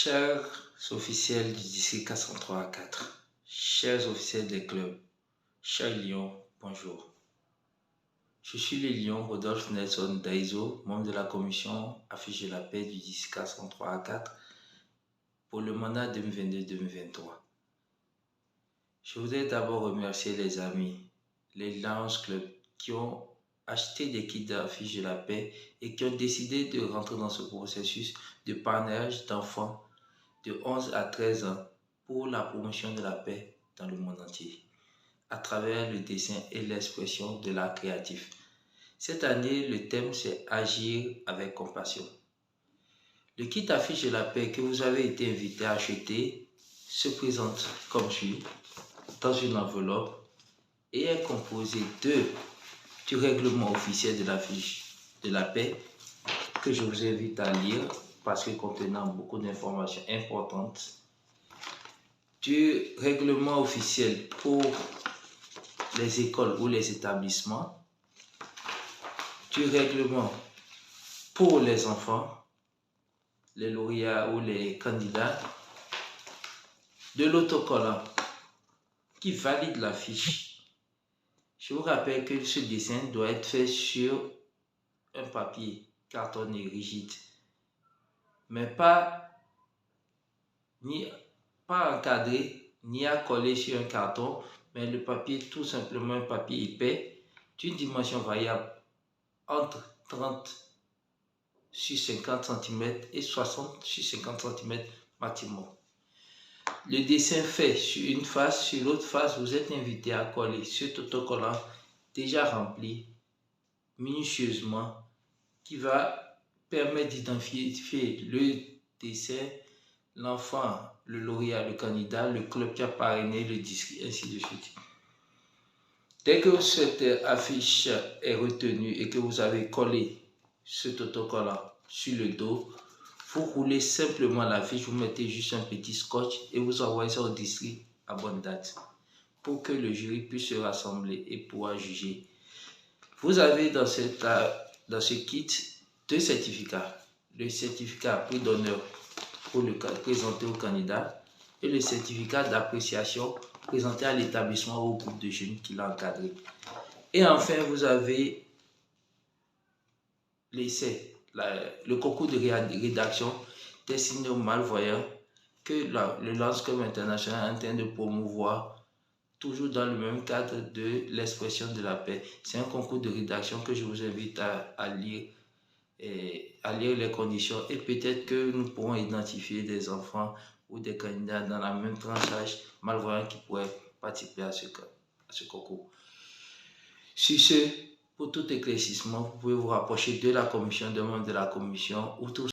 Chers officiels du district 403 à 4, chers officiels des clubs, chers lions, bonjour. Je suis le lion Rodolphe Nelson Daizo, membre de la commission Affiche de la paix du district 403 à 4 pour le mandat 2022-2023. Je voudrais d'abord remercier les amis, les Lions Club qui ont acheté des kits d'affiche de la paix et qui ont décidé de rentrer dans ce processus de parrainage d'enfants de 11 à 13 ans pour la promotion de la paix dans le monde entier, à travers le dessin et l'expression de l'art créatif. Cette année, le thème c'est Agir avec compassion. Le kit affiche de la paix que vous avez été invité à acheter se présente comme suit, dans une enveloppe, et est composé du règlement officiel de l'affiche de la paix que je vous invite à lire parce que contenant beaucoup d'informations importantes, du règlement officiel pour les écoles ou les établissements, du règlement pour les enfants, les lauréats ou les candidats, de l'autocollant qui valide la fiche. Je vous rappelle que ce dessin doit être fait sur un papier cartonné rigide, mais pas encadré ni à coller sur un carton, mais le papier tout simplement un papier épais d'une dimension variable entre 30 sur 50 cm et 60 sur 50 cm maximum. Le dessin fait sur une face, sur l'autre face, vous êtes invité à coller cet autocollant déjà rempli minutieusement qui va permettre d'identifier le dessin, l'enfant, le lauréat, le candidat, le club qui a parrainé, le district, ainsi de suite. Dès que cette affiche est retenue et que vous avez collé cet autocollant sur le dos, vous roulez simplement l'affiche, vous mettez juste un petit scotch et vous envoyez ça au district à bonne date pour que le jury puisse se rassembler et pouvoir juger. Vous avez dans ce kit deux certificats. Le certificat prix d'honneur pour le présenter au candidat et le certificat d'appréciation présenté à l'établissement ou au groupe de jeunes qui l'a encadré. Et enfin, vous avez l'essai, le concours de rédaction destiné aux malvoyants que le Lions Club International est en train de promouvoir, toujours dans le même cadre de l'expression de la paix. C'est un concours de rédaction que je vous invite à lire les conditions et peut-être que nous pourrons identifier des enfants ou des candidats dans la même tranche d'âge malvoyants qui pourraient participer à ce concours. Sur ce, pour tout éclaircissement, vous pouvez vous rapprocher de la commission, de membres de la commission ou tout